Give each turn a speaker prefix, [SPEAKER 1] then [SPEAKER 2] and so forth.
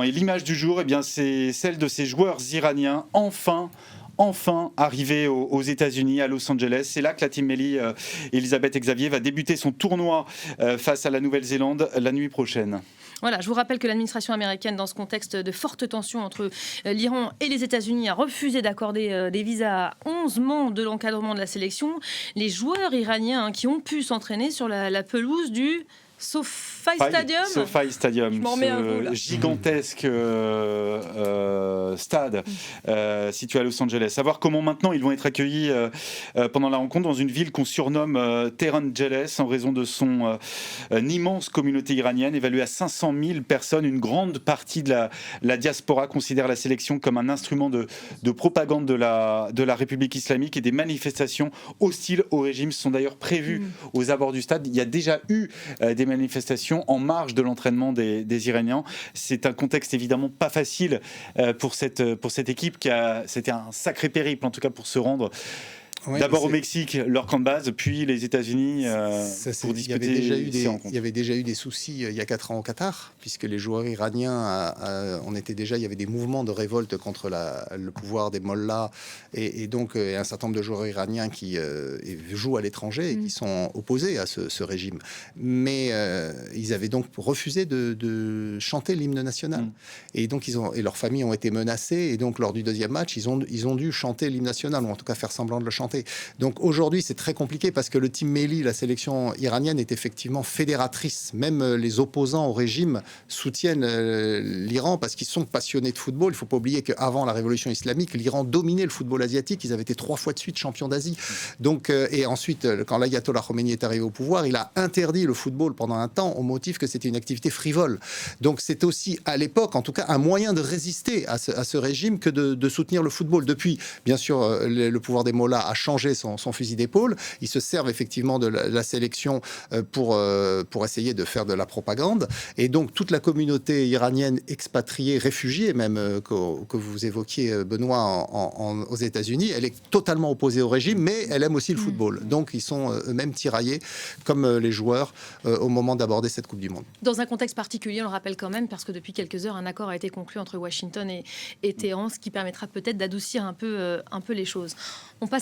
[SPEAKER 1] Et l'image du jour, eh bien, c'est celle de ces joueurs iraniens enfin arrivés aux États-Unis, à Los Angeles. C'est là que la Team Melli, Elisabeth Xavier, va débuter son tournoi face à la Nouvelle-Zélande la nuit prochaine.
[SPEAKER 2] Voilà, je vous rappelle que l'administration américaine, dans ce contexte de forte tension entre l'Iran et les États-Unis, a refusé d'accorder des visas à 11 membres de l'encadrement de la sélection. Les joueurs iraniens qui ont pu s'entraîner sur la pelouse du SoFi Stadium.
[SPEAKER 1] SoFi Stadium,
[SPEAKER 2] je m'en mets un coup, là.
[SPEAKER 1] Gigantesque stade situé à Los Angeles. Savoir comment maintenant ils vont être accueillis pendant la rencontre dans une ville qu'on surnomme Tehran Jealous en raison de son immense communauté iranienne, évaluée à 500 000 personnes. Une grande partie de la diaspora considère la sélection comme un instrument de propagande de la République islamique, et des manifestations hostiles au régime sont d'ailleurs prévues aux abords du stade. Il y a déjà eu des manifestations en marge de l'entraînement des Iraniens. C'est un contexte évidemment pas facile pour cette équipe c'était un sacré périple en tout cas pour se rendre. Oui, d'abord au Mexique, leur camp de base, puis les États-Unis pour disputer ces rencontres.
[SPEAKER 3] Il y avait déjà eu des soucis il y a 4 ans au Qatar, puisque les joueurs iraniens, il y avait des mouvements de révolte contre le pouvoir des mollahs, et donc un certain nombre de joueurs iraniens qui jouent à l'étranger et qui sont opposés à ce régime. Mais ils avaient donc refusé de chanter l'hymne national. Et donc leurs familles ont été menacées, et donc lors du deuxième match, ils ont dû chanter l'hymne national, ou en tout cas faire semblant de le chanter. Donc aujourd'hui, c'est très compliqué parce que le Team Melli, la sélection iranienne, est effectivement fédératrice. Même les opposants au régime soutiennent l'Iran parce qu'ils sont passionnés de football. Il ne faut pas oublier qu'avant la révolution islamique, l'Iran dominait le football asiatique. Ils avaient été 3 fois de suite champions d'Asie. Donc, et ensuite, quand l'ayatollah Khomeini est arrivé au pouvoir, il a interdit le football pendant un temps au motif que c'était une activité frivole. Donc c'est aussi, à l'époque, en tout cas, un moyen de résister à ce régime que de soutenir le football. Depuis, bien sûr, le pouvoir des mollahs a changé son fusil d'épaule. Ils se servent effectivement de la sélection pour essayer de faire de la propagande. Et donc, toute la communauté iranienne expatriée, réfugiée même, que vous évoquiez, Benoît, aux États-Unis, elle est totalement opposée au régime, mais elle aime aussi le football. Donc, ils sont eux-mêmes tiraillés, comme les joueurs, au moment d'aborder cette Coupe du Monde.
[SPEAKER 2] Dans un contexte particulier, on le rappelle quand même, parce que depuis quelques heures, un accord a été conclu entre Washington et Téhéran, ce qui permettra peut-être d'adoucir un peu les choses. On passe